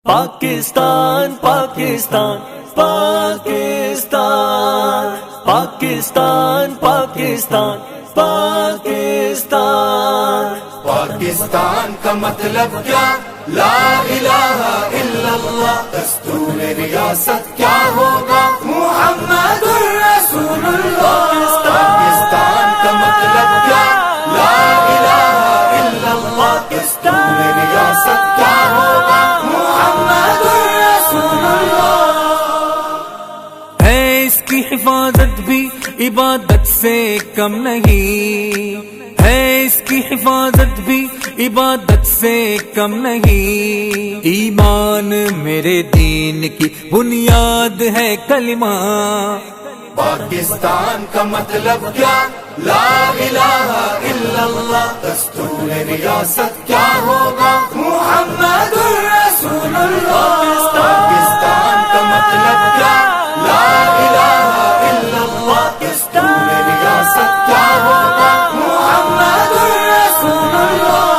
پاکستان پاکستان پاکستان پاکستان پاکستان پاکستان پاکستان کا مطلب کیا؟ لا الہ الا اللہ. دستور ریاست کیا ہوگا؟ محمد رسول اللہ. پاکستان کا مطلب کیا؟ لا الہ الا اللہ. دستور ریاست کیا ہوگا؟ محمد رسول اللہ. ہے اس کی حفاظت بھی عبادت سے کم نہیں، ہے اس کی حفاظت بھی عبادت سے کم نہیں. ایمان میرے دین کی بنیاد ہے کلمہ. پاکستان کا مطلب کیا؟ لا الہ الا اللہ. دستور ریاست کیا ہوگا؟ محمد رسول اللہ. پاکستان کا مطلب کیا؟ لا الہ الا اللہ. دستور ریاست کیا ہوگا؟ محمد رسول اللہ.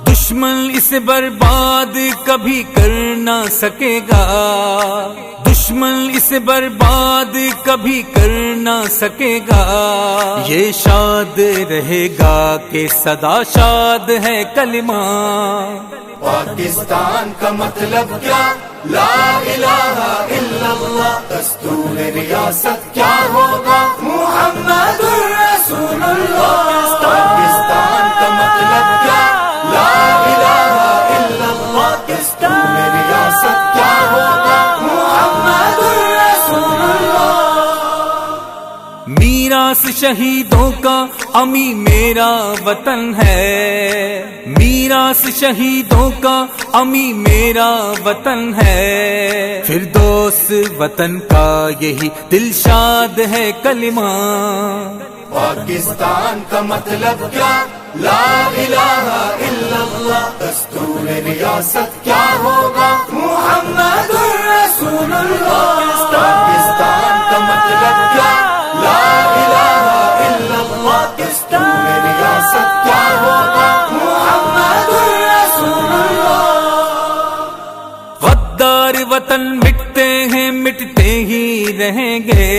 دشمن اسے برباد کبھی کر نہ سکے گا، دشمن اسے برباد کبھی کر نہ سکے گا. یہ شاد رہے گا کہ صدا شاد ہے کلمہ. پاکستان کا مطلب کیا؟ لا الہ الا اللہ. دستور ریاست کیا ہوگا؟ محمد رسول اللہ. پاکستان کا مطلب کیا؟ لا الہ الا اللہ. دستور ریاست کیا ہوگا؟ محمد رسول اللہ. میراث شہیدوں کا امی میرا وطن ہے، میراث شہیدوں کا امی میرا وطن ہے. فردوس وطن کا یہی دلشاد ہے کلمہ. پاکستان کا مطلب کیا؟ لا الہ الا اللہ. دستور ریاست کیا ہوگا؟ محمد رسول اللہ. پاکستان کا مطلب کیا؟ لا الہ الا اللہ. دستور ریاست کیا ہوگا؟ محمد رسول اللہ. غدار وطن مٹتے ہیں مٹتے ہی رہیں گے،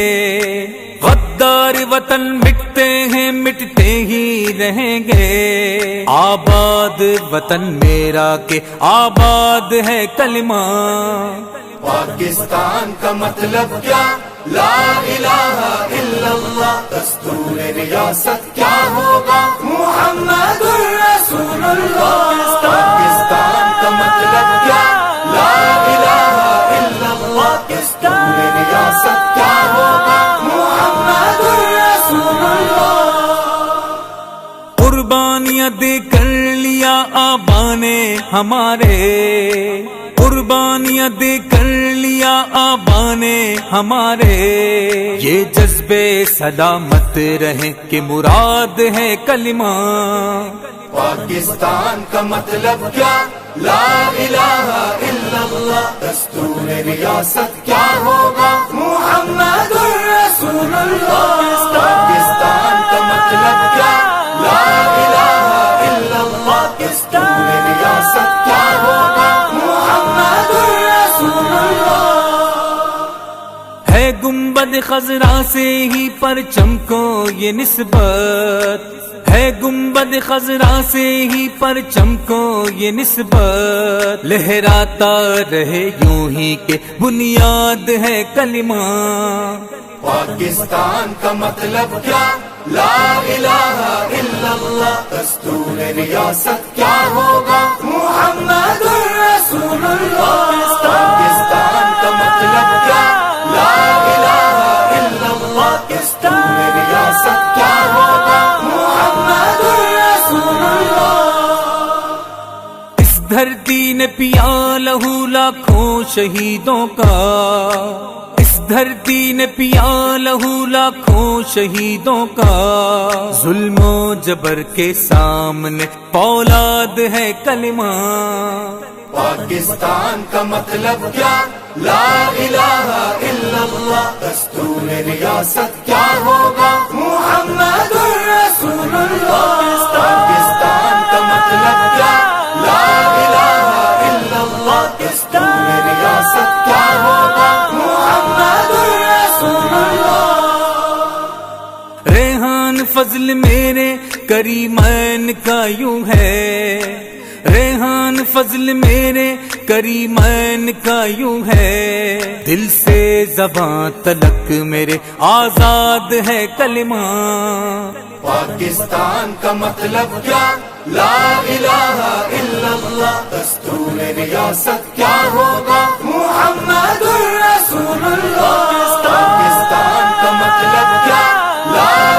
غدار وطن مٹتے ہیں مٹتے ہی رہیں گے. آباد وطن میرا کہ آباد ہے کلمہ. پاکستان کا مطلب کیا؟ لا الہ الا اللہ. دستور ریاست کیا ہوگا؟ محمد رسول اللہ. پاکستان کا مطلب کیا؟ لا الہ الا اللہ. دستور ریاست کیا ہوگا؟ محمد رسول اللہ. قربانیاں دے کر لیا آبا نے ہمارے، قربانیاں دے کر لیا آبا نے ہمارے. یہ جذبے سلامت رہیں کہ مراد ہے کلمہ. پاکستان کا مطلب کیا؟ لا الہ الا اللہ. دستور ریاست کیا ہوگا؟ محمد رسول اللہ. پاکستان کا مطلب کیا؟ لا الہ الا اللہ. دستور ریاست کیا ہوگا؟ محمد رسول اللہ. ہے گنبد خضرا سے ہی پرچم کو یہ نسبت، ہے گنبد خضرا سے ہی پرچم کو یہ نسبت. لہراتا رہے یوں ہی کہ بنیاد ہے کلمہ. پاکستان کا مطلب کیا؟ لا الہ الا اللہ. دستور ریاست کیا ہوگا؟ محمد رسول اللہ. پاکستان کا مطلب کیا؟ لا الہ الا اللہ. دستور ریاست کیا ہوگا؟ محمد رسول اللہ. اس دھرتی نے پیا لہو لاکھوں شہیدوں کا، اس دھرتی نے پیا لہو لاکھوں شہیدوں کا. ظلم و جبر کے سامنے فولاد ہے کلمہ. پاکستان کا مطلب کیا؟ لا الہ الا اللہ. دستور ریاست کیا ہوگا؟ محمد رسول اللہ. پاکستان کا مطلب کیا؟ لا الہ الا اللہ. پاکستان ریاست کیا ہوگا محمد رسول اللہ. ریحان فضل میرے کریمین کا یوں ہے، ریحان فضل میرے کریمین کا یوں ہے، دل سے زباں تلک میرے آزاد ہے کلمہ. پاکستان کا مطلب کیا؟ لا الہ الا اللہ. دستور ریاست کیا ہوگا محمد رسول اللہ. پاکستان کا مطلب کیا؟ لا